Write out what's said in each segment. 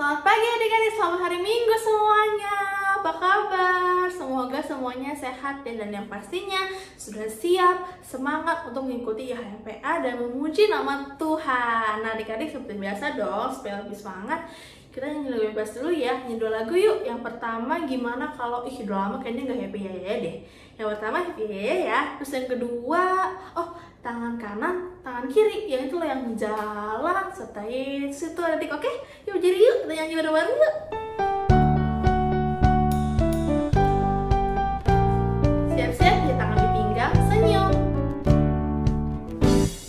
Selamat pagi adik-adik, selamat hari Minggu semuanya. Apa kabar? Semoga semuanya sehat dan yang pastinya sudah siap, semangat untuk mengikuti HMPA dan memuji nama Tuhan. Nah adik-adik seperti biasa dong, supaya lebih semangat, kita nyanyi lagu bebas dulu ya. Nyanyi 2 lagu yuk. Yang pertama gimana kalau udah lama kayaknya gak happy ya deh. Yang pertama happy ya. Terus yang kedua, tangan kanan, tangan kiri, ya itulah yang jalan serta Yesus itu adik. Oke, yuk jadi yuk kita nyanyi bareng-bareng yuk. Siap-siap, di tangan di pinggang, senyum.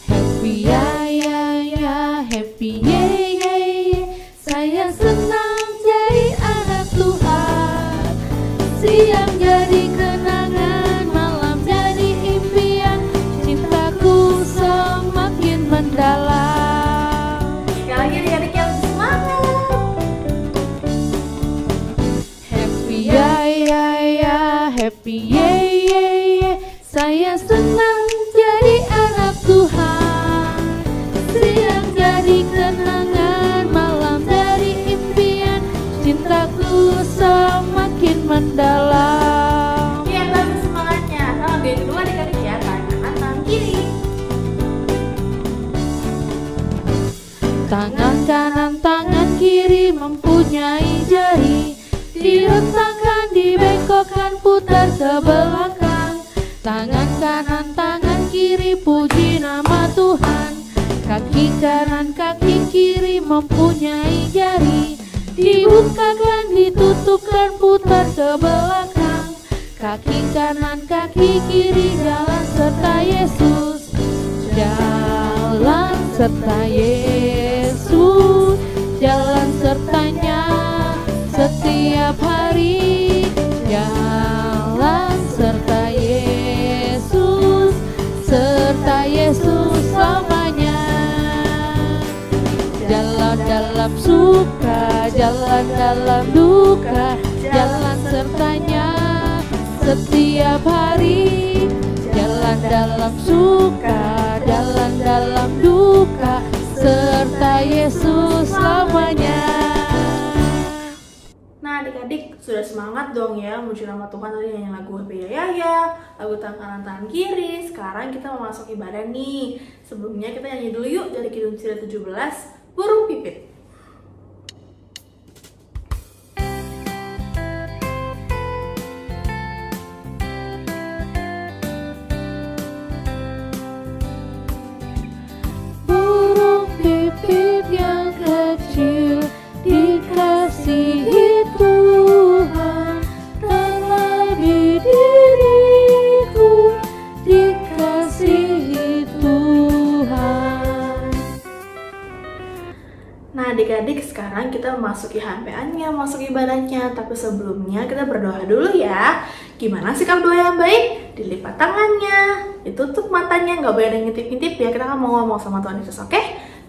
Happy ya ya ya, happy ye ye ye. Saya senang jadi anak Tuhan. Siang jadi kenangan, malam jadi impian. Cintaku semakin mendalam. Sekali lagi adik-adik yang semangat. Happy ya ya ya, happy ye ye ye. Saya senang jadi anak Tuhan. Siang jadi kenangan, malam jadi impian. Cintaku semakin mendalam. Oke, bagus semangatnya. Sama yang kedua adik-adik ya, tangan kanan, tangan kiri. Tangan kanan, tangan kiri mempunyai jari. Diletakkan, dibengkokkan, putar ke belakang. Tangan kanan, tangan kiri, puji nama Tuhan. Kaki kanan, kaki kiri mempunyai jari. Dibukakan, ditutupkan, putar ke belakang. Kaki kanan, kaki kiri, jalan serta Yesus. Jalan serta Yesus, jalan sertanya setiap hari. Jalan serta Yesus selamanya. Jalan dalam suka, jalan dalam duka, jalan sertanya setiap hari. Jalan dalam suka, jalan dalam duka, serta Yesus selamanya. Nah adik-adik sudah semangat dong ya memuji nama Tuhan. Tadi nyanyi lagu Happy Ya Ya, lagu tangan kanan tangan kiri. Sekarang kita mau masuk ibadah nih. Sebelumnya kita nyanyi dulu yuk dari Kidung Sira 17, Burung Pipit. Burung pipit yang kecil dikasihi Tuhan, terlebih diriku dikasihi Tuhan. Nah adik-adik sekarang kita memasuki HMPA-nya, masuk ibadahnya. Tapi sebelumnya kita berdoa dulu ya. Gimana sikap doa yang baik? Dilipat tangannya, ditutup matanya, nggak boleh ada ngintip-ngintip ya. Kita kan mau ngomong sama Tuhan Yesus, oke?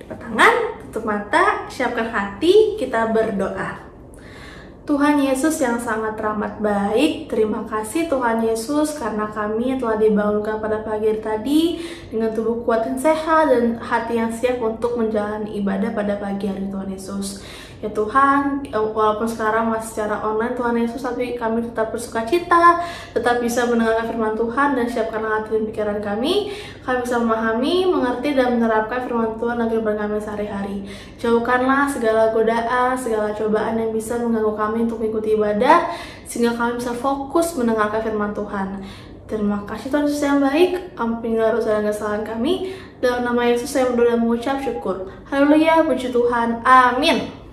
Lipat tangan, tutup mata, siapkan hati, kita berdoa. Tuhan Yesus yang sangat teramat baik, terima kasih Tuhan Yesus karena kami telah dibangunkan pada pagi hari tadi dengan tubuh kuat dan sehat dan hati yang siap untuk menjalani ibadah pada pagi hari Tuhan Yesus. Ya Tuhan, walaupun sekarang masih secara online Tuhan Yesus, tapi kami tetap bersuka cita, tetap bisa mendengarkan firman Tuhan dan siapkan hati dan pikiran kami bisa memahami, mengerti dan menerapkan firman Tuhan agar kami sehari-hari. Jauhkanlah segala godaan, segala cobaan yang bisa mengganggu kami untuk mengikuti ibadah, sehingga kami bisa fokus mendengarkan firman Tuhan. Terima kasih Tuhan Yesus yang baik, ampunilah dosa dan kesalahan kami. Dalam nama Yesus saya berdoa dan mengucap syukur. Haleluya, puji Tuhan, amin.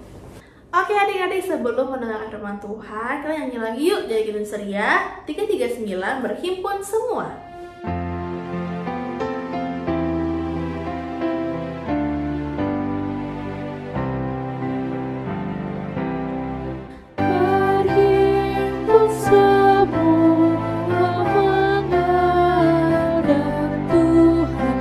Oke adik-adik, sebelum mendengarkan firman Tuhan, kita nyanyi lagi yuk dari Kidung Seria 339, berhimpun semua. Berhimpun semua menghadap Tuhan,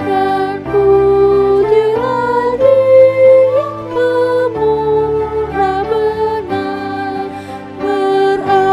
dan pujilah Dia yang pemurah benar. Berakhirlah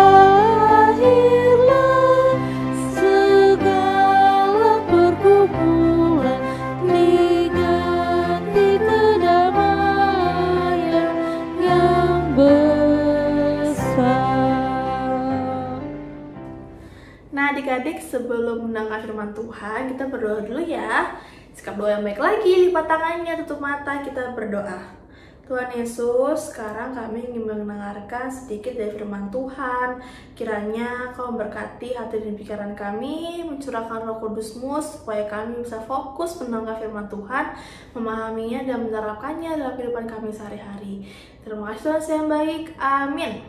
adik-adik, sebelum mendengar firman Tuhan, kita berdoa dulu ya. Sikap doa yang baik lagi, lipat tangannya, tutup mata, kita berdoa. Tuhan Yesus, sekarang kami ingin mendengarkan sedikit dari firman Tuhan. Kiranya Kau memberkati hati dan pikiran kami, mencurahkan Roh Kudus-Mu supaya kami bisa fokus mendengar firman Tuhan, memahaminya dan menerapkannya dalam kehidupan kami sehari-hari. Terima kasih Tuhan yang baik. Amin.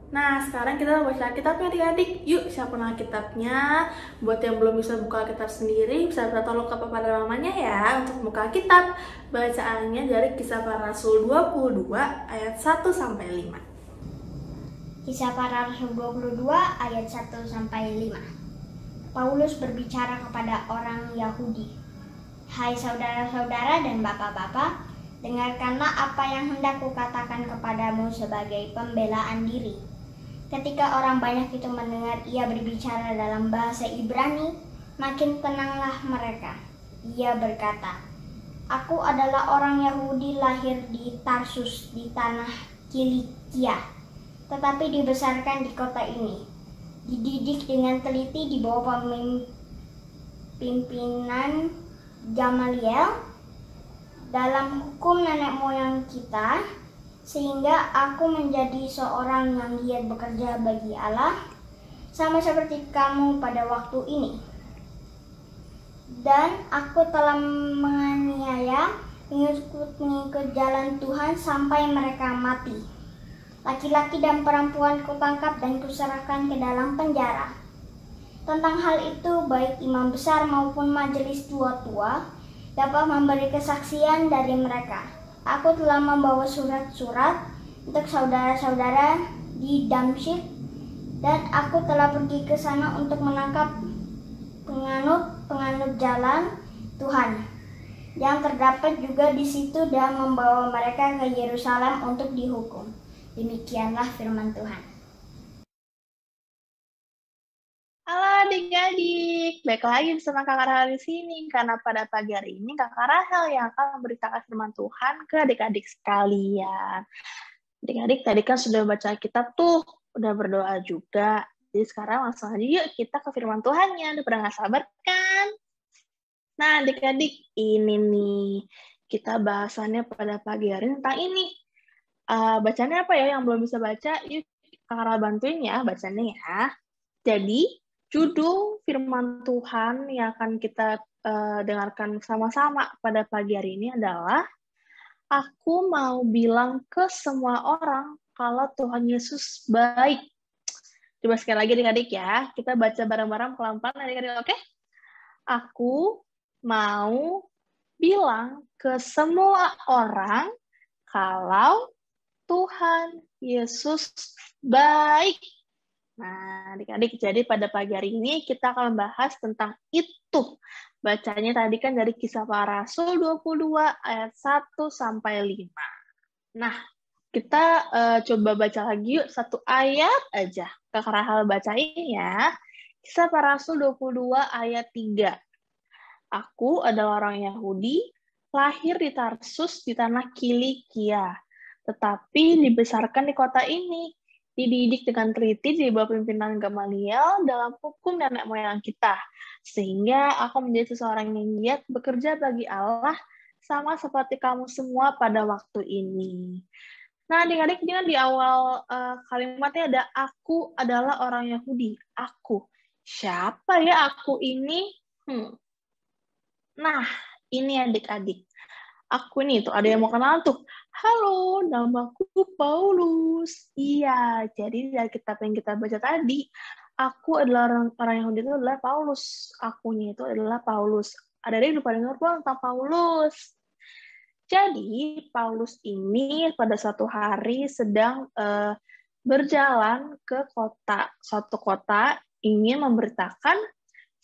Nah, sekarang kita baca kitabnya adik-adik. Yuk, siapa nama kitabnya? Buat yang belum bisa buka kitab sendiri, bisa minta tolong ke papa dan mamanya ya untuk buka kitab. Bacaannya dari Kisah Para Rasul 22 ayat 1 sampai 5. Kisah Para Rasul 22 ayat 1 sampai 5. Paulus berbicara kepada orang Yahudi. Hai saudara-saudara dan bapak-bapak, dengarkanlah apa yang hendak kukatakan kepadamu sebagai pembelaan diri. Ketika orang banyak itu mendengar ia berbicara dalam bahasa Ibrani, makin tenanglah mereka. Ia berkata, "Aku adalah orang Yahudi lahir di Tarsus di tanah Kilikia, tetapi dibesarkan di kota ini. Dididik dengan teliti di bawah pimpinan Gamaliel dalam hukum nenek moyang kita, sehingga aku menjadi seorang yang giat bekerja bagi Allah, sama seperti kamu pada waktu ini. Dan aku telah menganiaya pengikut-pengikut jalan Tuhan sampai mereka mati. Laki-laki dan perempuan kutangkap dan kuserahkan ke dalam penjara. Tentang hal itu, baik imam besar maupun majelis tua-tua dapat memberi kesaksian dari mereka. Aku telah membawa surat-surat untuk saudara-saudara di Damsyik, dan aku telah pergi ke sana untuk menangkap penganut jalan Tuhan yang terdapat juga di situ dan membawa mereka ke Yerusalem untuk dihukum. Demikianlah firman Tuhan. Halo adik-adik, baik lagi bersama Kakak Rahel di sini, karena pada pagi hari ini Kakak Rahel yang akan memberitakan firman Tuhan ke adik-adik sekalian. Adik-adik tadi kan sudah baca kitab tuh, udah berdoa juga. Jadi sekarang langsung aja yuk kita ke firman Tuhannya, udah pada nggak sabar kan? Nah adik-adik, ini nih, kita bahasannya pada pagi hari tentang ini. Bacanya apa ya yang belum bisa baca? Yuk Kakak Rahel bantuin ya bacanya ya. Jadi, judul firman Tuhan yang akan kita dengarkan sama-sama pada pagi hari ini adalah Aku mau bilang ke semua orang kalau Tuhan Yesus baik. Coba sekali lagi adik-adik ya, kita baca bareng-bareng pelan-pelan adik-adik, oke? Aku mau bilang ke semua orang kalau Tuhan Yesus baik. Nah, adik-adik, jadi pada pagi hari ini kita akan membahas tentang itu. Bacanya tadi kan dari Kisah Para Rasul 22 ayat 1 sampai 5. Nah, kita coba baca lagi yuk satu ayat aja. Kakak Rahel bacain ya. Kisah Para Rasul 22 ayat 3. Aku adalah orang Yahudi, lahir di Tarsus di tanah Kilikia, tetapi dibesarkan di kota ini. Dididik dengan teliti di bawah pimpinan Gamaliel dalam hukum nenek moyang kita, sehingga aku menjadi seseorang yang giat bekerja bagi Allah, sama seperti kamu semua pada waktu ini. Nah, adik-adik, di awal kalimatnya ada aku adalah orang Yahudi. Aku. Siapa ya aku ini? Nah, ini adik-adik. Aku ini tuh, ada yang mau kenal tuh. Halo, namaku Paulus. Iya, jadi dari kitab yang kita baca tadi, aku adalah orang Yahudi itu adalah Paulus. Akunya itu adalah Paulus. Ada yang lupa dengar tentang Paulus. Jadi, Paulus ini pada suatu hari sedang berjalan ke suatu kota, ingin memberitakan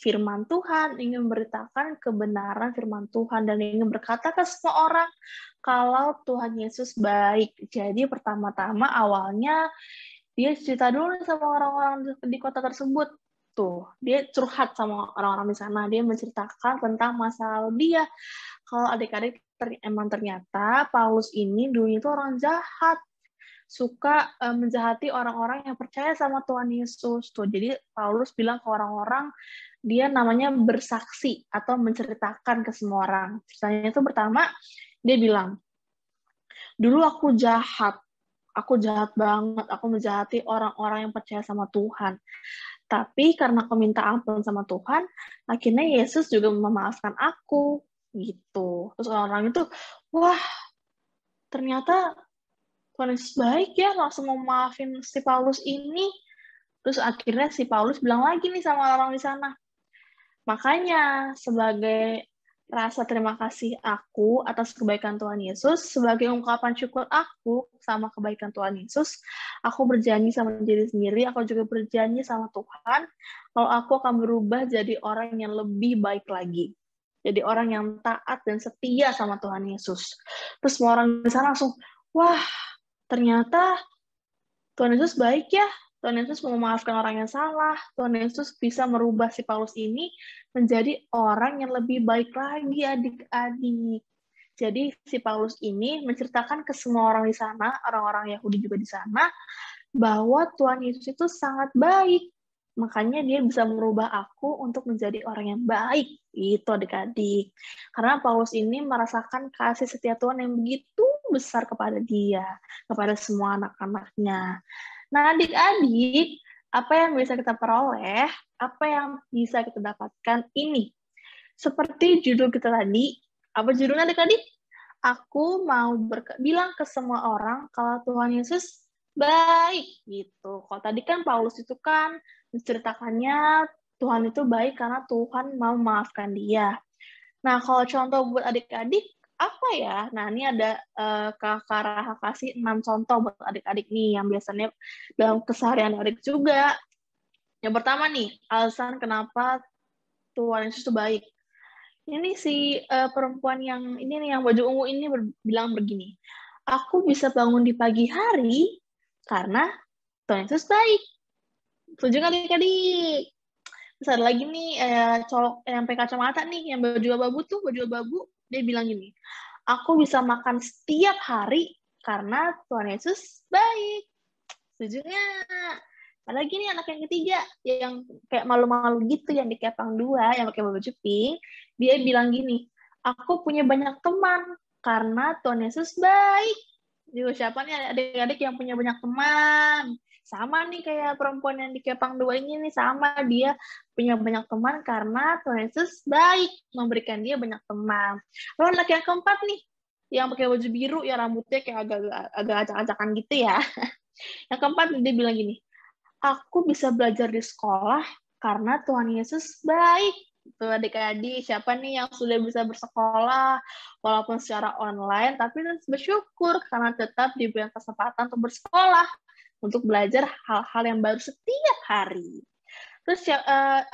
firman Tuhan, ingin memberitakan kebenaran firman Tuhan, dan ingin berkata ke semua orang kalau Tuhan Yesus baik. Jadi pertama-tama awalnya dia cerita dulu sama orang-orang di kota tersebut. Tuh, dia curhat sama orang-orang di sana. Dia menceritakan tentang masa lalu dia. Kalau adik-adik emang ternyata Paulus ini dulunya itu orang jahat. suka menjahati orang-orang yang percaya sama Tuhan Yesus. Tuh, jadi Paulus bilang ke orang-orang, dia namanya bersaksi atau menceritakan ke semua orang. Ceritanya itu pertama, dia bilang, dulu aku jahat banget, aku menjahati orang-orang yang percaya sama Tuhan. Tapi karena aku minta ampun sama Tuhan, akhirnya Yesus juga memaafkan aku, gitu. Terus orang-orang itu, wah, ternyata Tuhan Yesus baik ya, langsung mau maafin si Paulus ini. Terus akhirnya si Paulus bilang lagi nih sama orang di sana, makanya sebagai rasa terima kasih aku atas kebaikan Tuhan Yesus, sebagai ungkapan syukur aku sama kebaikan Tuhan Yesus, aku berjanji sama diri sendiri, aku juga berjanji sama Tuhan, kalau aku akan berubah jadi orang yang lebih baik lagi. Jadi orang yang taat dan setia sama Tuhan Yesus. Terus semua orang di sana langsung, wah, ternyata Tuhan Yesus baik ya. Tuhan Yesus mau memaafkan orang yang salah. Tuhan Yesus bisa merubah si Paulus ini menjadi orang yang lebih baik lagi, adik-adik. Jadi si Paulus ini menceritakan ke semua orang di sana, orang-orang Yahudi juga di sana, bahwa Tuhan Yesus itu sangat baik. Makanya dia bisa merubah aku untuk menjadi orang yang baik. Itu adik-adik. Karena Paulus ini merasakan kasih setia Tuhan yang begitu besar kepada dia, kepada semua anak-anaknya. Nah, adik-adik, apa yang bisa kita peroleh, apa yang bisa kita dapatkan ini. Seperti judul kita tadi, apa judulnya adik-adik? Aku mau bilang ke semua orang kalau Tuhan Yesus baik, gitu. Kalau tadi kan Paulus itu kan menceritakannya Tuhan itu baik karena Tuhan mau memaafkan dia. Nah, kalau contoh buat adik-adik, apa ya? Nah, ini ada Kakak Raha kasih 6 contoh buat adik-adik nih, yang biasanya dalam keseharian adik juga. Yang pertama nih, alasan kenapa Tuhan Yesus itu baik. Ini si perempuan yang ini nih, yang baju ungu ini bilang begini, aku bisa bangun di pagi hari karena Tuhan Yesus baik. Setuju nggak adik-adik? Terus ada lagi nih, cowok yang pakai kacamata nih, yang baju abu-abu, dia bilang gini, aku bisa makan setiap hari karena Tuhan Yesus baik. Setuju nggak? Ada lagi nih anak yang ketiga, yang kayak malu-malu gitu, yang di kepang 2, yang pakai baju pink, dia bilang gini, aku punya banyak teman karena Tuhan Yesus baik. Juga siapa nih adik-adik yang punya banyak teman? Sama nih kayak perempuan yang di kepang 2 ini nih, sama dia punya banyak teman karena Tuhan Yesus baik, memberikan dia banyak teman. Lalu anak yang keempat nih, yang pakai baju biru, ya rambutnya kayak agak acak-acakan gitu ya. Yang keempat dia bilang gini, aku bisa belajar di sekolah karena Tuhan Yesus baik. Tuh adik-adik, siapa nih yang sudah bisa bersekolah walaupun secara online, tapi bersyukur karena tetap diberi kesempatan untuk bersekolah, untuk belajar hal-hal yang baru setiap hari. Terus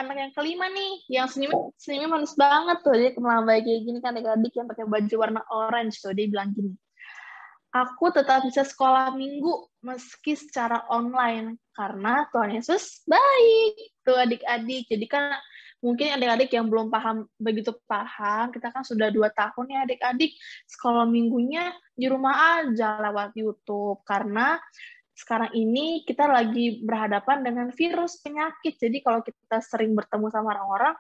anak yang kelima nih, yang senyumnya manis banget tuh, dia melambai kayak gini kan adik-adik yang pakai baju warna orange tuh, dia bilang gini, aku tetap bisa sekolah minggu meski secara online karena Tuhan Yesus baik. Tuh adik-adik, jadi kan mungkin adik-adik yang belum begitu paham, kita kan sudah 2 tahun ya adik-adik, sekolah minggunya di rumah aja lewat YouTube, karena sekarang ini kita lagi berhadapan dengan virus penyakit, jadi kalau kita sering bertemu sama orang-orang,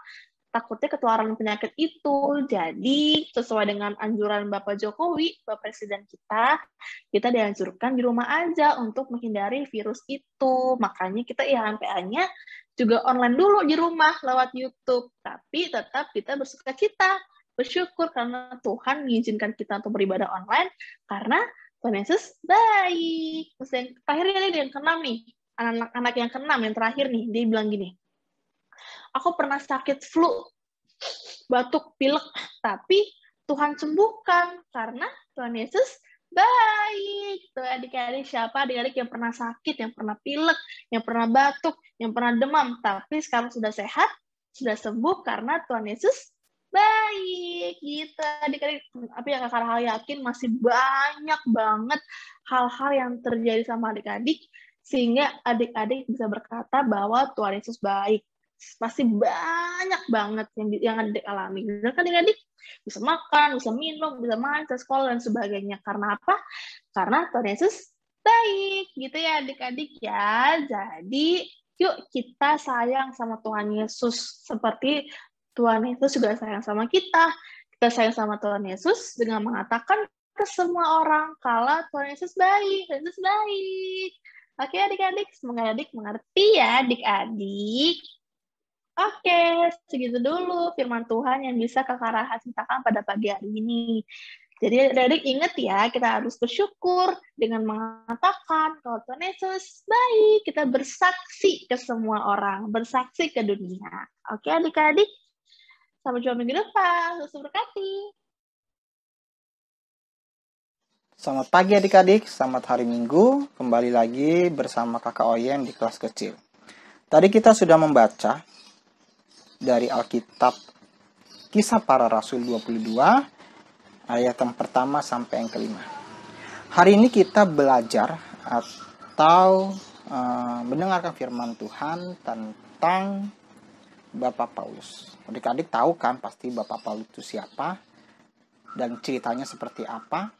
takutnya ketularan penyakit itu. Jadi, sesuai dengan anjuran Bapak Jokowi, Bapak Presiden kita dianjurkan di rumah aja untuk menghindari virus itu. Makanya kita IHMPA-nya juga online dulu di rumah lewat YouTube. Tapi tetap kita bersukacita, bersyukur karena Tuhan mengizinkan kita untuk beribadah online, karena Tuhan Yesus baik. Terus yang terakhir yang keenam nih, anak-anak yang keenam, yang terakhir nih, dia bilang gini, aku pernah sakit flu, batuk, pilek, tapi Tuhan sembuhkan karena Tuhan Yesus baik. Tuh adik-adik, siapa adik-adik yang pernah sakit, yang pernah pilek, yang pernah batuk, yang pernah demam, tapi sekarang sudah sehat, sudah sembuh karena Tuhan Yesus baik. Gitu adik-adik. Tapi yang kakak Rahel yakin masih banyak banget hal-hal yang terjadi sama adik-adik sehingga adik-adik bisa berkata bahwa Tuhan Yesus baik. Pasti banyak banget yang adik alami. Benar kan adik-adik? Bisa makan, bisa minum, bisa main, bisa sekolah, dan sebagainya. Karena apa? Karena Tuhan Yesus baik. Gitu ya adik-adik ya. Jadi yuk kita sayang sama Tuhan Yesus. Seperti Tuhan Yesus juga sayang sama kita. Kita sayang sama Tuhan Yesus dengan mengatakan ke semua orang kalau Tuhan Yesus baik. Tuhan Yesus baik. Oke adik-adik, semoga adik mengerti ya adik-adik. Oke, segitu dulu firman Tuhan yang bisa Kakak Raha ceritakan pada pagi hari ini. Jadi adik-adik ingat ya, kita harus bersyukur dengan mengatakan kalau Tuhan Yesus baik. Kita bersaksi ke semua orang, bersaksi ke dunia. Oke adik-adik, sampai jumpa minggu depan. Yesus berkati. Selamat pagi adik-adik, selamat hari Minggu. Kembali lagi bersama Kakak Oyem di kelas kecil. Tadi kita sudah membaca dari Alkitab Kisah Para Rasul 22 ayat yang pertama sampai yang kelima. Hari ini kita belajar atau mendengarkan firman Tuhan tentang Bapak Paulus. Adik-adik tahu kan pasti Bapak Paulus itu siapa dan ceritanya seperti apa?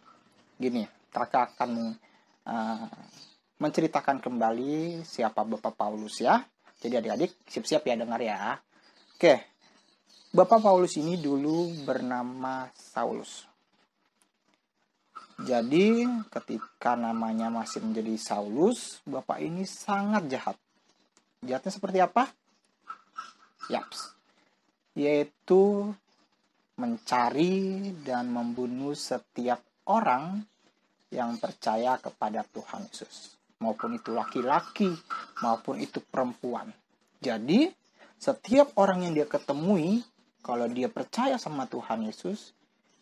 Gini, kakak akan menceritakan kembali siapa Bapak Paulus ya. Jadi adik-adik siap-siap ya dengar ya. Oke, Bapak Paulus ini dulu bernama Saulus. Jadi ketika namanya masih menjadi Saulus, Bapak ini sangat jahat. Jahatnya seperti apa? Yaps, yaitu mencari dan membunuh setiap orang yang percaya kepada Tuhan Yesus. Maupun itu laki-laki, maupun itu perempuan. Jadi setiap orang yang dia ketemui, kalau dia percaya sama Tuhan Yesus,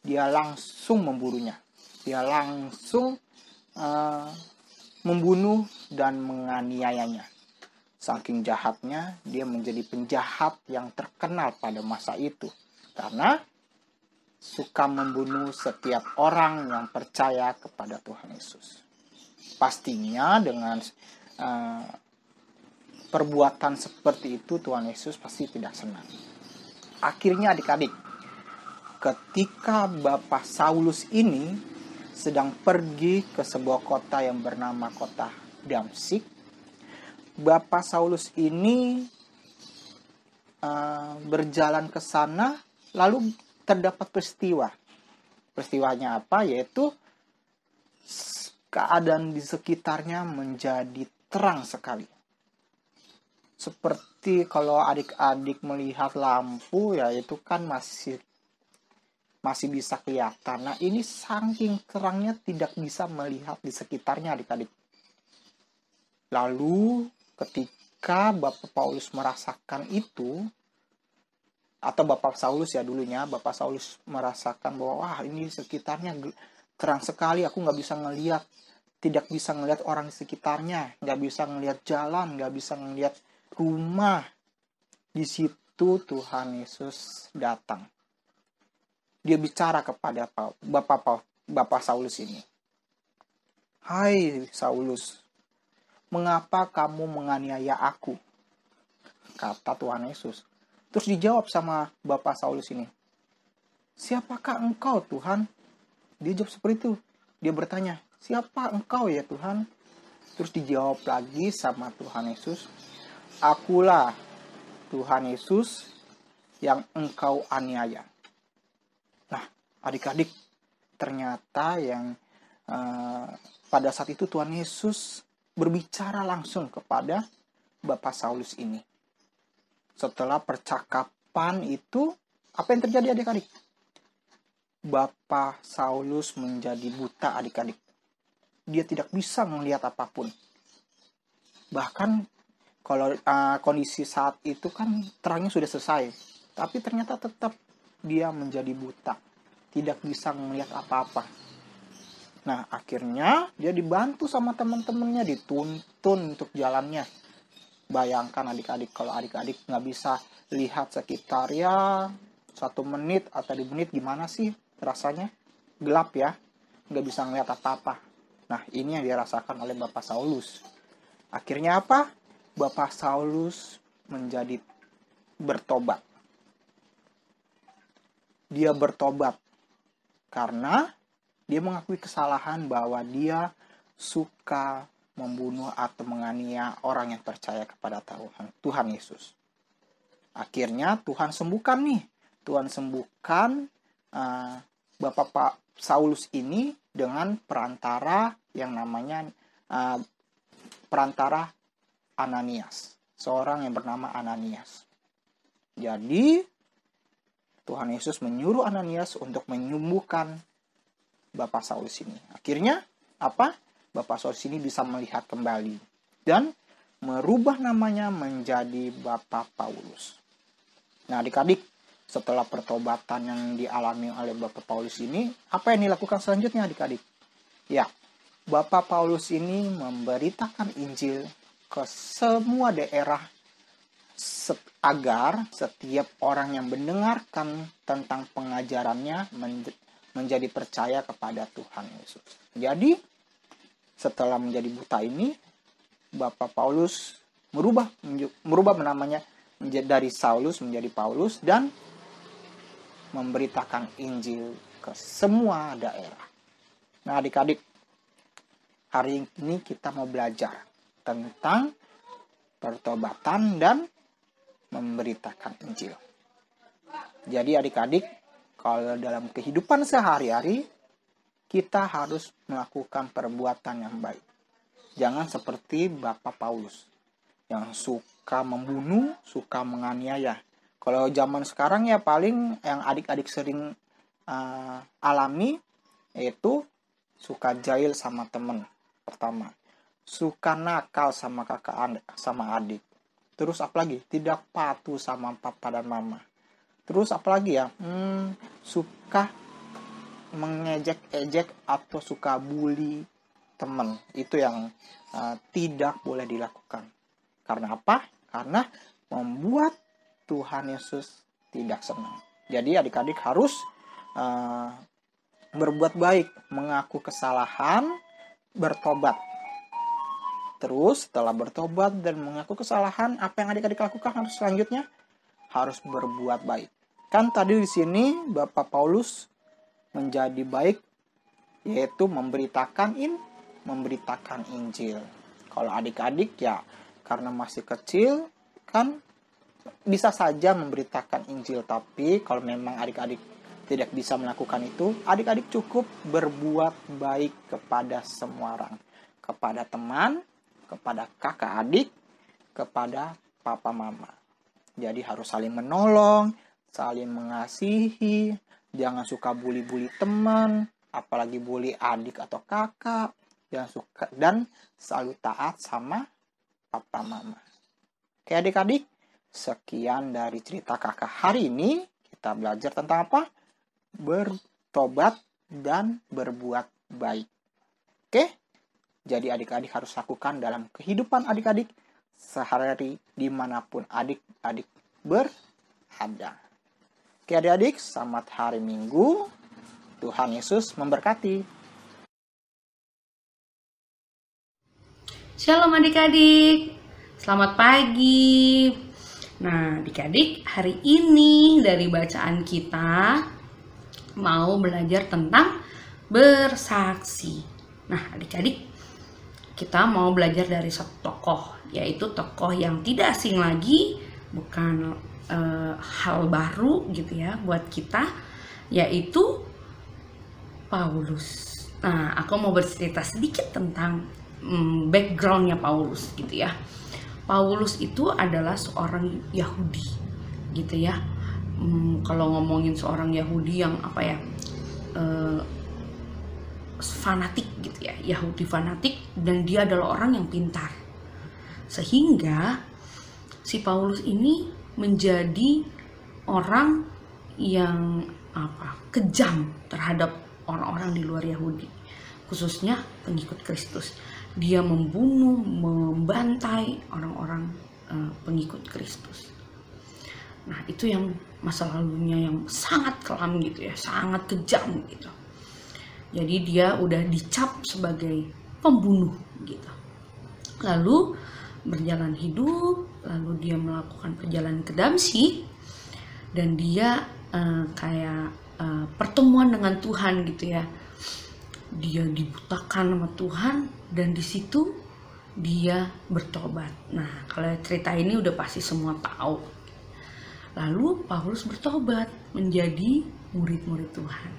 dia langsung memburunya. Dia langsung membunuh dan menganiayanya. Saking jahatnya, dia menjadi penjahat yang terkenal pada masa itu. Karena suka membunuh setiap orang yang percaya kepada Tuhan Yesus. Pastinya dengan perbuatan seperti itu Tuhan Yesus pasti tidak senang. Akhirnya adik-adik, ketika Bapak Saulus ini sedang pergi ke sebuah kota yang bernama kota Damsyik, Bapak Saulus ini berjalan ke sana, lalu terdapat peristiwa. Peristiwanya apa? Yaitu keadaan di sekitarnya menjadi terang sekali. Seperti kalau adik-adik melihat lampu ya itu kan masih bisa kelihatan. Nah ini saking terangnya tidak bisa melihat di sekitarnya adik-adik. Lalu ketika Bapak Paulus merasakan itu, atau Bapak Saulus ya dulunya, Bapak Saulus merasakan bahwa wah ini sekitarnya terang sekali, aku nggak bisa ngelihat, tidak bisa ngelihat orang di sekitarnya, nggak bisa ngelihat jalan, nggak bisa ngelihat rumah. Di situ Tuhan Yesus datang. Dia bicara kepada Bapak Saulus ini. Hai Saulus, mengapa kamu menganiaya aku? Kata Tuhan Yesus. Terus dijawab sama Bapak Saulus ini. Siapakah engkau Tuhan? Dia jawab seperti itu. Dia bertanya, siapa engkau ya Tuhan? Terus dijawab lagi sama Tuhan Yesus. Akulah Tuhan Yesus yang engkau aniaya. Nah, adik-adik, ternyata yang pada saat itu Tuhan Yesus berbicara langsung kepada Bapak Saulus ini. Setelah percakapan itu, apa yang terjadi adik-adik? Bapak Saulus menjadi buta adik-adik. Dia tidak bisa melihat apapun. Bahkan kalau kondisi saat itu kan terangnya sudah selesai. Tapi ternyata tetap dia menjadi buta. Tidak bisa melihat apa-apa. Nah akhirnya dia dibantu sama teman-temannya. Dituntun untuk jalannya. Bayangkan adik-adik kalau adik-adik nggak bisa lihat sekitar ya 1 menit atau 2 menit gimana sih rasanya? Gelap ya. Nggak bisa melihat apa-apa. Nah ini yang dirasakan oleh Bapak Saulus. Akhirnya apa? Bapak Saulus menjadi bertobat. Dia bertobat karena dia mengakui kesalahan bahwa dia suka membunuh atau menganiaya orang yang percaya kepada Tuhan Yesus. Akhirnya Tuhan sembuhkan nih. Tuhan sembuhkan Bapak Saulus ini dengan perantara yang namanya perantara Ananias. Seorang yang bernama Ananias. Jadi Tuhan Yesus menyuruh Ananias untuk menyembuhkan Bapak Saulus ini. Akhirnya apa? Bapak Saulus ini bisa melihat kembali dan merubah namanya menjadi Bapak Paulus. Nah, adik-adik, setelah pertobatan yang dialami oleh Bapak Paulus ini, apa yang dilakukan selanjutnya adik-adik? Ya, Bapak Paulus ini memberitakan Injil ke semua daerah agar setiap orang yang mendengarkan tentang pengajarannya menjadi percaya kepada Tuhan Yesus. Jadi, setelah menjadi buta ini, Bapak Paulus merubah namanya dari Saulus menjadi Paulus dan memberitakan Injil ke semua daerah. Nah, adik-adik, hari ini kita mau belajar tentang pertobatan dan memberitakan Injil. Jadi adik-adik, kalau dalam kehidupan sehari-hari, kita harus melakukan perbuatan yang baik. Jangan seperti Bapak Paulus yang suka membunuh, suka menganiaya. Kalau zaman sekarang ya paling yang adik-adik sering alami yaitu suka jahil sama teman pertama, suka nakal sama kakak sama adik. Terus apalagi tidak patuh sama papa dan mama. Terus apalagi ya, suka mengejek-ejek atau suka bully teman. Itu yang tidak boleh dilakukan. Karena apa? Karena membuat Tuhan Yesus tidak senang. Jadi adik-adik harus berbuat baik, mengaku kesalahan, bertobat. Terus setelah bertobat dan mengaku kesalahan, apa yang adik-adik lakukan harus selanjutnya? Harus berbuat baik. Kan tadi di sini Bapak Paulus menjadi baik, yaitu memberitakan Injil. Kalau adik-adik ya karena masih kecil kan bisa saja memberitakan Injil, tapi kalau memang adik-adik tidak bisa melakukan itu, adik-adik cukup berbuat baik kepada semua orang, kepada teman, kepada kakak adik, kepada papa mama. Jadi harus saling menolong, saling mengasihi, jangan suka bully-bully teman, apalagi bully adik atau kakak, jangan suka, dan selalu taat sama papa mama. Oke adik-adik, sekian dari cerita kakak hari ini. Kita belajar tentang apa? Bertobat dan berbuat baik. Oke? Jadi adik-adik harus lakukan dalam kehidupan adik-adik sehari-hari dimanapun adik-adik berada. Oke adik-adik, selamat hari Minggu. Tuhan Yesus memberkati. Shalom adik-adik, selamat pagi. Nah adik-adik, hari ini dari bacaan kita mau belajar tentang bersaksi. Nah adik-adik, kita mau belajar dari satu tokoh, yaitu tokoh yang tidak asing lagi, bukan hal baru gitu ya buat kita, yaitu Paulus. Nah, aku mau bercerita sedikit tentang backgroundnya Paulus gitu ya. Paulus itu adalah seorang Yahudi gitu ya. Kalau ngomongin seorang Yahudi yang apa ya, fanatik gitu ya, Yahudi fanatik, dan dia adalah orang yang pintar, sehingga si Paulus ini menjadi orang yang kejam terhadap orang-orang di luar Yahudi, khususnya pengikut Kristus. Dia membunuh, membantai orang-orang pengikut Kristus. Nah itu yang masa lalunya yang sangat kelam gitu ya, sangat kejam gitu. Jadi dia udah dicap sebagai pembunuh gitu. Lalu berjalan hidup, lalu dia melakukan perjalanan ke Damsyik, dan dia kayak pertemuan dengan Tuhan gitu ya. dia dibutakan sama Tuhan dan di situ dia bertobat. Nah, kalau cerita ini udah pasti semua tahu. Lalu Paulus bertobat menjadi murid-murid Tuhan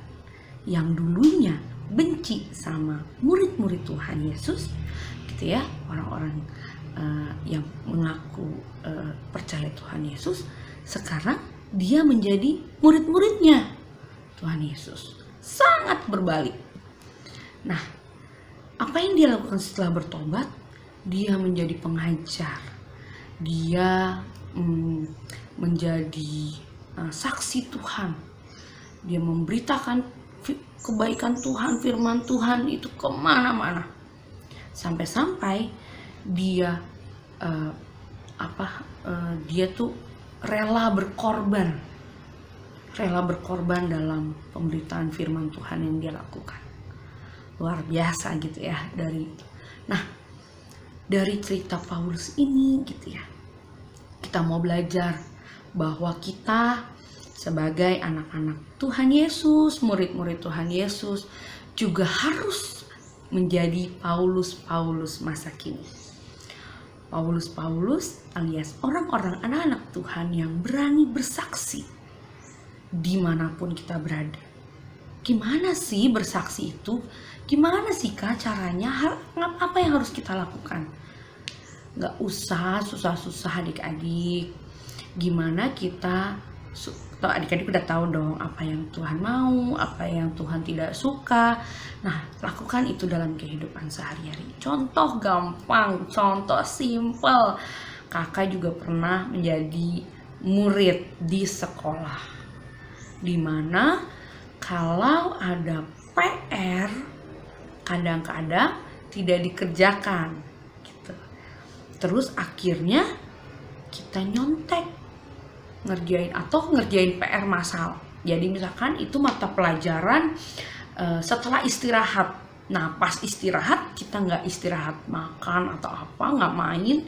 yang dulunya benci sama murid-murid Tuhan Yesus, gitu ya, orang-orang yang mengaku percaya Tuhan Yesus, sekarang dia menjadi murid-muridnya Tuhan Yesus. Sangat berbalik. Nah, apa yang dia lakukan setelah bertobat? Dia menjadi pengajar. Dia menjadi saksi Tuhan. Dia memberitakan kebaikan Tuhan, firman Tuhan itu kemana-mana. Sampai-sampai dia dia tuh rela berkorban dalam pemberitaan firman Tuhan yang dia lakukan. Luar biasa gitu ya dari cerita Paulus ini gitu ya. Kita mau belajar bahwa kita sebagai anak-anak Tuhan Yesus, murid-murid Tuhan Yesus juga harus menjadi Paulus-Paulus masa kini. Paulus-Paulus alias orang-orang anak-anak Tuhan yang berani bersaksi dimanapun kita berada. Gimana sih bersaksi itu? Gimana sih Kak caranya? Apa yang harus kita lakukan? Gak usah susah-susah adik-adik. Gimana kita, adik-adik udah tahu dong apa yang Tuhan mau, apa yang Tuhan tidak suka. Nah, lakukan itu dalam kehidupan sehari-hari. Contoh gampang, contoh simple. Kakak juga pernah menjadi murid di sekolah, dimana kalau ada PR kadang-kadang tidak dikerjakan gitu. Terus akhirnya kita nyontek ngerjain PR massal. Jadi misalkan itu mata pelajaran setelah istirahat. Nah, pas istirahat kita nggak istirahat makan atau apa, nggak main,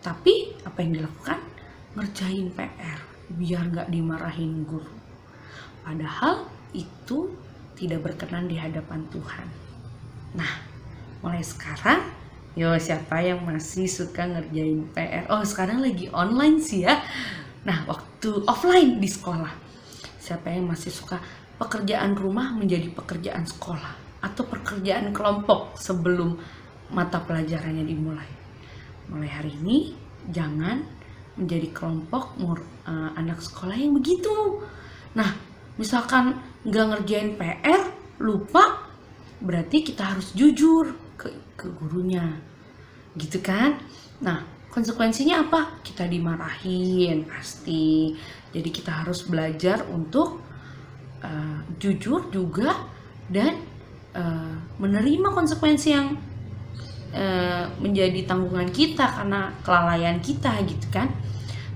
tapi apa yang dilakukan? Ngerjain PR biar nggak dimarahin guru. Padahal itu tidak berkenan di hadapan Tuhan. Nah, mulai sekarang, siapa yang masih suka ngerjain PR? Oh, sekarang lagi online sih ya. Nah, waktu offline di sekolah, siapa yang masih suka pekerjaan rumah menjadi pekerjaan sekolah atau pekerjaan kelompok sebelum mata pelajarannya dimulai? Mulai hari ini, jangan menjadi kelompok anak sekolah yang begitu. Nah, misalkan nggak ngerjain PR, lupa, berarti kita harus jujur ke gurunya, gitu kan? Nah, konsekuensinya apa? Kita dimarahin pasti. Jadi kita harus belajar untuk jujur juga dan menerima konsekuensi yang menjadi tanggungan kita karena kelalaian kita, gitu kan?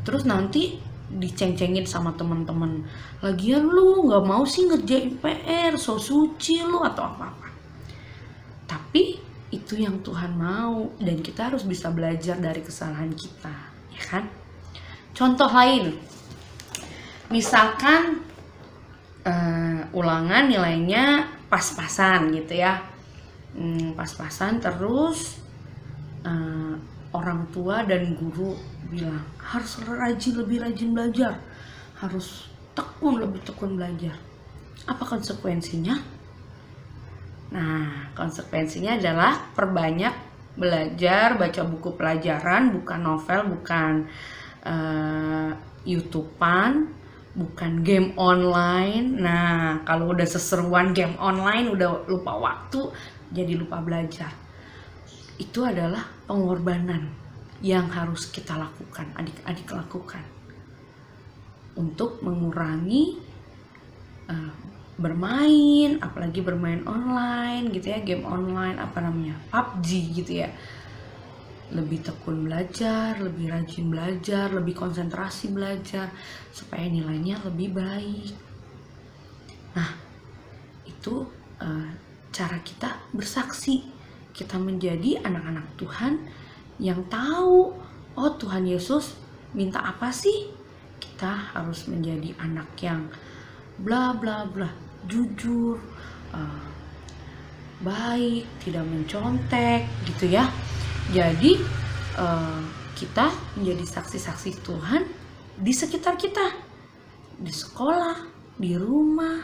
Terus nanti diceng-cengin sama teman-teman, lagian lu nggak mau sih ngerjain PR, so suci lu atau apa-apa. Tapi itu yang Tuhan mau dan kita harus bisa belajar dari kesalahan kita, ya kan? Contoh lain, misalkan ulangan nilainya pas-pasan gitu ya, pas-pasan, terus orang tua dan guru bilang harus lebih rajin belajar, harus lebih tekun belajar. Apa konsekuensinya? Nah, konsekuensinya adalah perbanyak belajar, baca buku pelajaran, bukan novel, bukan YouTubean, bukan game online. Nah, kalau udah seseruan game online, udah lupa waktu, jadi lupa belajar. Itu adalah pengorbanan yang harus kita lakukan, adik-adik lakukan untuk mengurangi bermain, apalagi bermain online gitu ya, game online, PUBG gitu ya. Lebih tekun belajar, lebih rajin belajar, lebih konsentrasi belajar supaya nilainya lebih baik. Nah, itu cara kita bersaksi. Kita menjadi anak-anak Tuhan yang tahu, oh Tuhan Yesus minta apa sih? Kita harus menjadi anak yang bla bla bla, jujur, baik, tidak mencontek gitu ya. Jadi kita menjadi saksi-saksi Tuhan di sekitar kita, di sekolah, di rumah,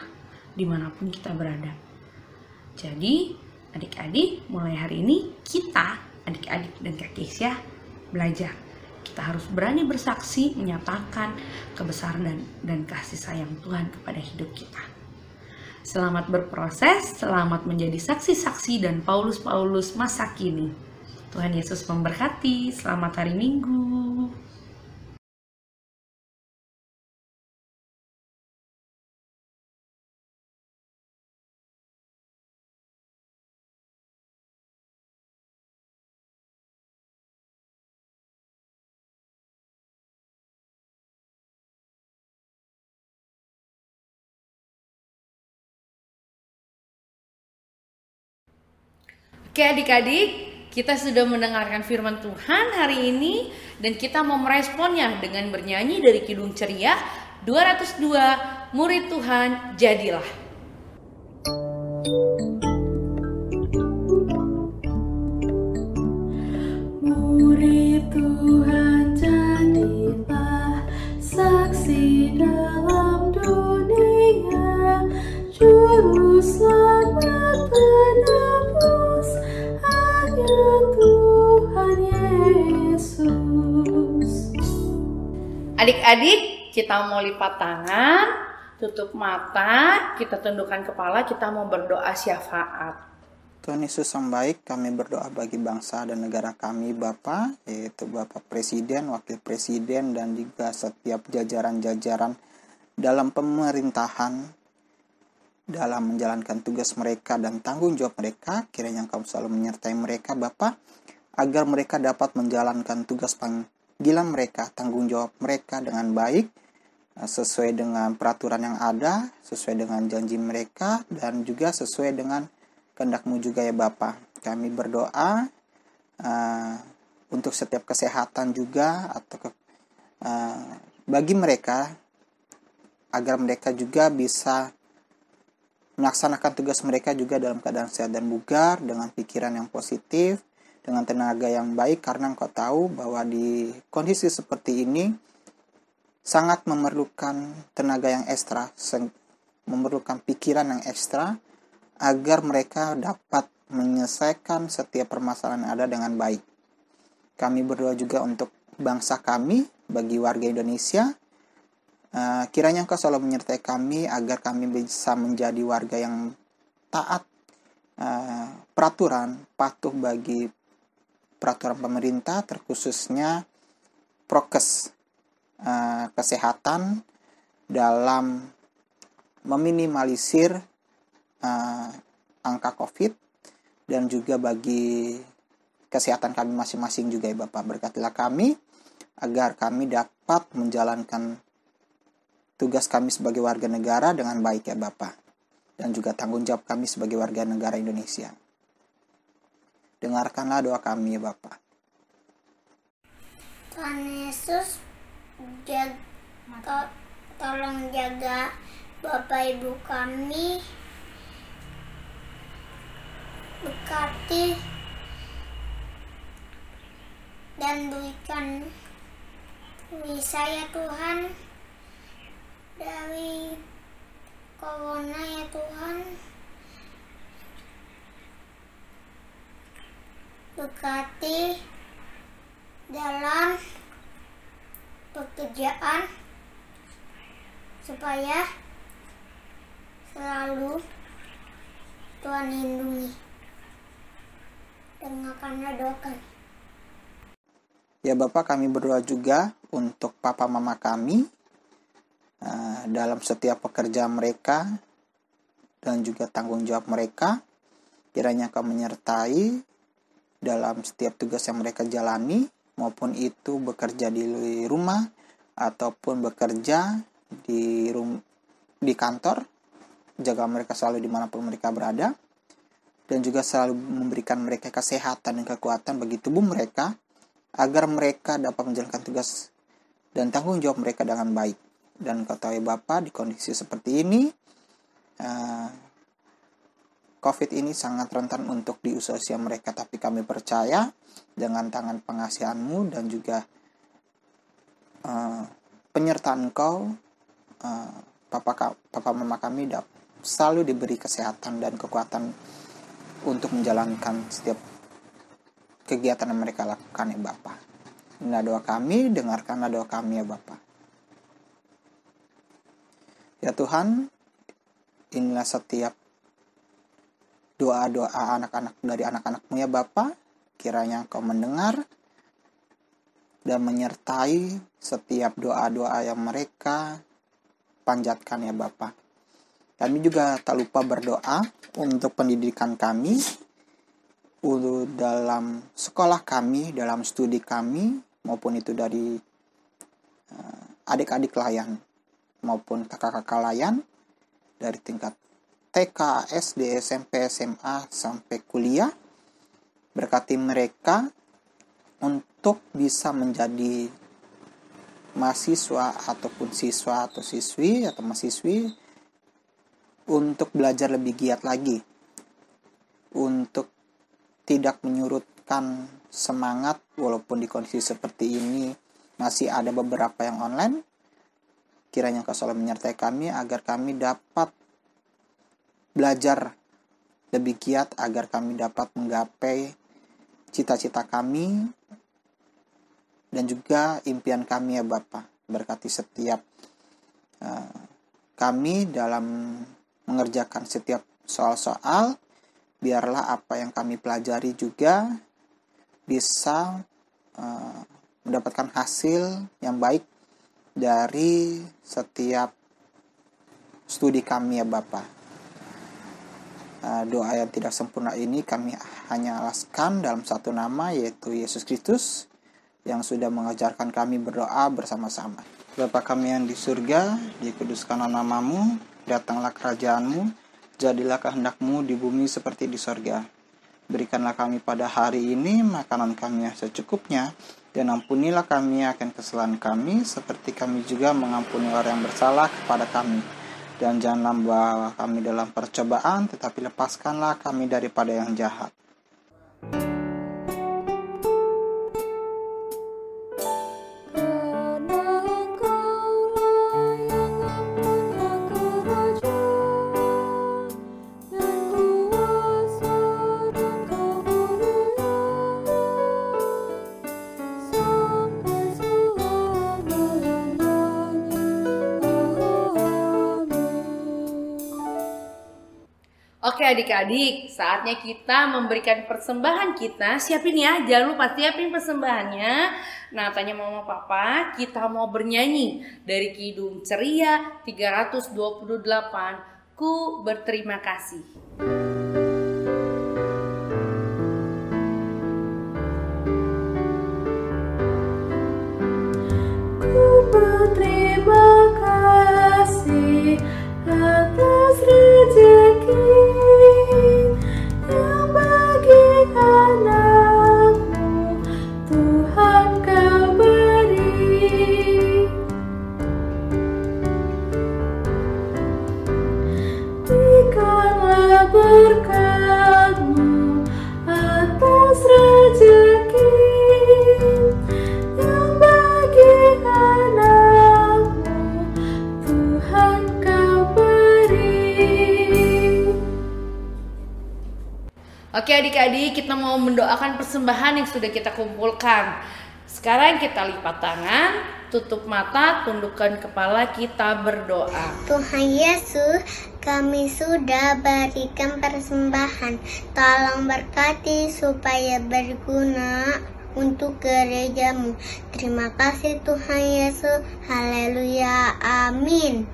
dimanapun kita berada. Jadi adik-adik, mulai hari ini kita, adik-adik dan Kak Keisha, belajar. Kita harus berani bersaksi menyatakan kebesaran dan kasih sayang Tuhan kepada hidup kita. Selamat berproses, selamat menjadi saksi-saksi dan Paulus-Paulus masa kini. Tuhan Yesus memberkati, selamat hari Minggu. Oke adik-adik, kita sudah mendengarkan firman Tuhan hari ini dan kita mau meresponnya dengan bernyanyi dari Kidung Ceria 202, Murid Tuhan Jadilah. Murid Tuhan jadilah, saksi dalam dunia, juru selamat penebus, hanya Tuhan Yesus. Adik-adik, kita mau lipat tangan, tutup mata, kita tundukkan kepala, kita mau berdoa syafaat. Tuhan Yesus yang baik, kami berdoa bagi bangsa dan negara kami Bapa, yaitu Bapak Presiden, Wakil Presiden, dan juga setiap jajaran-jajaran dalam pemerintahan, dalam menjalankan tugas mereka dan tanggung jawab mereka. Kiranya Engkau selalu menyertai mereka Bapa, agar mereka dapat menjalankan tugas panggilan mereka, tanggung jawab mereka dengan baik, sesuai dengan peraturan yang ada, sesuai dengan janji mereka, dan juga sesuai dengan kehendak-Mu juga ya Bapa. Kami berdoa untuk setiap kesehatan juga atau bagi mereka, agar mereka juga bisa melaksanakan tugas mereka juga dalam keadaan sehat dan bugar, dengan pikiran yang positif, dengan tenaga yang baik, karena Engkau tahu bahwa di kondisi seperti ini sangat memerlukan tenaga yang ekstra, memerlukan pikiran yang ekstra, agar mereka dapat menyelesaikan setiap permasalahan yang ada dengan baik. Kami berdoa juga untuk bangsa kami, bagi warga Indonesia. Kiranya Engkau selalu menyertai kami, agar kami bisa menjadi warga yang taat peraturan, patuh bagi peraturan pemerintah, terkhususnya prokes kesehatan dalam meminimalisir angka COVID, dan juga bagi kesehatan kami masing-masing juga ya Bapak. Berkatilah kami agar kami dapat menjalankan tugas kami sebagai warga negara dengan baik ya Bapak, dan juga tanggung jawab kami sebagai warga negara Indonesia. Dengarkanlah doa kami ya Bapak. Tuhan Yesus, tolong jaga Bapak Ibu kami, berkati dan berikan wisaya Tuhan dari corona ya Tuhan. Berkati dalam pekerjaan supaya selalu Tuhan lindungi. Dengarkanlah doa kami. Ya Bapak, kami berdoa juga untuk papa mama kami dalam setiap pekerjaan mereka dan juga tanggung jawab mereka. Kiranya Kau menyertai dalam setiap tugas yang mereka jalani, maupun itu bekerja di rumah ataupun bekerja di kantor. Jaga mereka selalu dimanapun mereka berada, dan juga selalu memberikan mereka kesehatan dan kekuatan bagi tubuh mereka, agar mereka dapat menjalankan tugas dan tanggung jawab mereka dengan baik. Dan Kau tahu ya Bapa, di kondisi seperti ini COVID ini sangat rentan untuk di usia mereka, tapi kami percaya dengan tangan pengasihan-Mu dan juga penyertaan Engkau, Papa Mama kami selalu diberi kesehatan dan kekuatan untuk menjalankan setiap kegiatan yang mereka lakukan ya Bapa. Inilah doa kami, dengarkanlah doa kami ya Bapa. Ya Tuhan, inilah setiap doa-doa anak-anak dari anak-anak-Mu ya Bapa, kiranya Engkau mendengar dan menyertai setiap doa-doa yang mereka panjatkan ya Bapa. Kami juga tak lupa berdoa untuk pendidikan kami, dalam sekolah kami, dalam studi kami, maupun itu dari adik-adik layan maupun kakak-kakak layan dari tingkat TK, SD, SMP, SMA, sampai kuliah. Berkati mereka untuk bisa menjadi mahasiswa ataupun siswa atau siswi atau mahasiswi untuk belajar lebih giat lagi, untuk tidak menyurutkan semangat walaupun di kondisi seperti ini masih ada beberapa yang online. Kiranya Engkau selalu menyertai kami agar kami dapat belajar lebih giat, agar kami dapat menggapai cita-cita kami dan juga impian kami ya Bapa. Berkati setiap kami dalam mengerjakan setiap soal-soal, biarlah apa yang kami pelajari juga bisa mendapatkan hasil yang baik dari setiap studi kami ya Bapa. Doa yang tidak sempurna ini kami hanya alaskan dalam satu nama, yaitu Yesus Kristus, yang sudah mengajarkan kami berdoa bersama-sama. Bapa kami yang di surga, dikuduskanlah nama-Mu, datanglah kerajaan-Mu, jadilah kehendak-Mu di bumi seperti di sorga. Berikanlah kami pada hari ini makanan kami yang secukupnya, dan ampunilah kami akan kesalahan kami, seperti kami juga mengampuni orang yang bersalah kepada kami. Dan janganlah membawa kami dalam percobaan, tetapi lepaskanlah kami daripada yang jahat. Oke adik-adik, saatnya kita memberikan persembahan kita. Siapin ya, jangan lupa siapin persembahannya. Nah, tanya mama papa, kita mau bernyanyi dari Kidung Ceria 328, Ku Berterima Kasih. Ku berterima kasih atas rezeki yang bagi anak-Mu Tuhan Kau beri. Berikanlah berkat-Mu atas rezeki yang bagi anak-Mu Tuhan Kau beri. Oke adik-adik, kita mau mendoakan persembahan yang sudah kita kumpulkan. Sekarang kita lipat tangan, tutup mata, tundukkan kepala, kita berdoa. Tuhan Yesus, kami sudah berikan persembahan. Tolong berkati supaya berguna untuk gereja-Mu. Terima kasih Tuhan Yesus. Haleluya. Amin.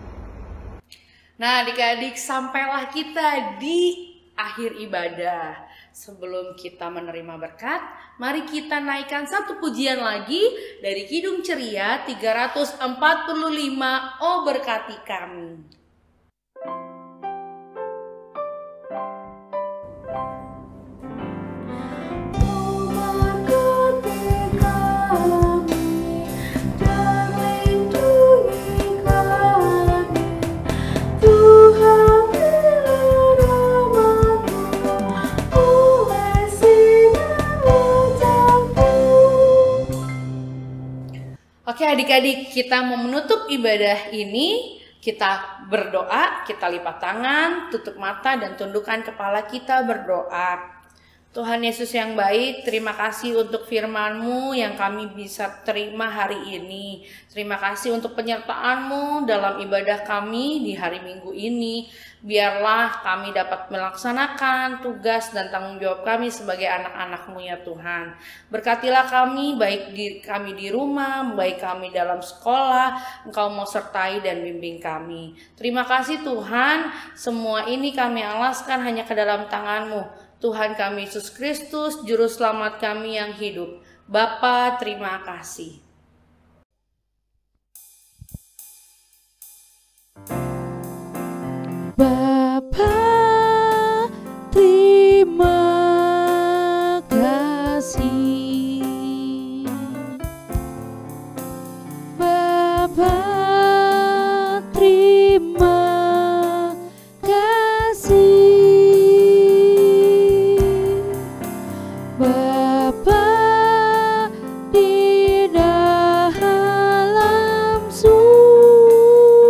Nah adik-adik, sampailah kita di akhir ibadah. Sebelum kita menerima berkat, mari kita naikkan satu pujian lagi dari Kidung Ceria 345, Oh Berkati Kami. Tuhan bila rahmat-Mu Oke adik-adik, kita mau menutup ibadah ini. Kita berdoa, kita lipat tangan, tutup mata dan tundukkan kepala kita berdoa. Tuhan Yesus yang baik, terima kasih untuk firman-Mu yang kami bisa terima hari ini. Terima kasih untuk penyertaan-Mu dalam ibadah kami di hari Minggu ini. Biarlah kami dapat melaksanakan tugas dan tanggung jawab kami sebagai anak-anak-Mu ya Tuhan. Berkatilah kami, baik kami di rumah, baik kami dalam sekolah. Engkau mau sertai dan bimbing kami. Terima kasih Tuhan, semua ini kami alaskan hanya ke dalam tangan-Mu. Tuhan kami Yesus Kristus, Juru Selamat kami yang hidup. Bapa, terima kasih. Bapa, terima kasih. Bapa, terima kasih. Bapa di dalam surga,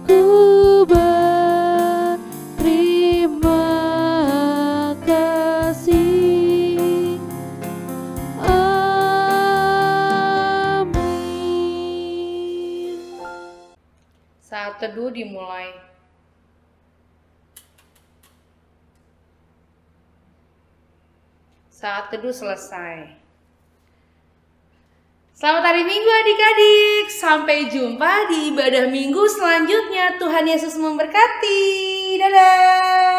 ku berterima kasih. Amin. Saat teduh dimulai. Saat teduh selesai. Selamat hari Minggu adik-adik. Sampai jumpa di ibadah Minggu selanjutnya. Tuhan Yesus memberkati. Dadah.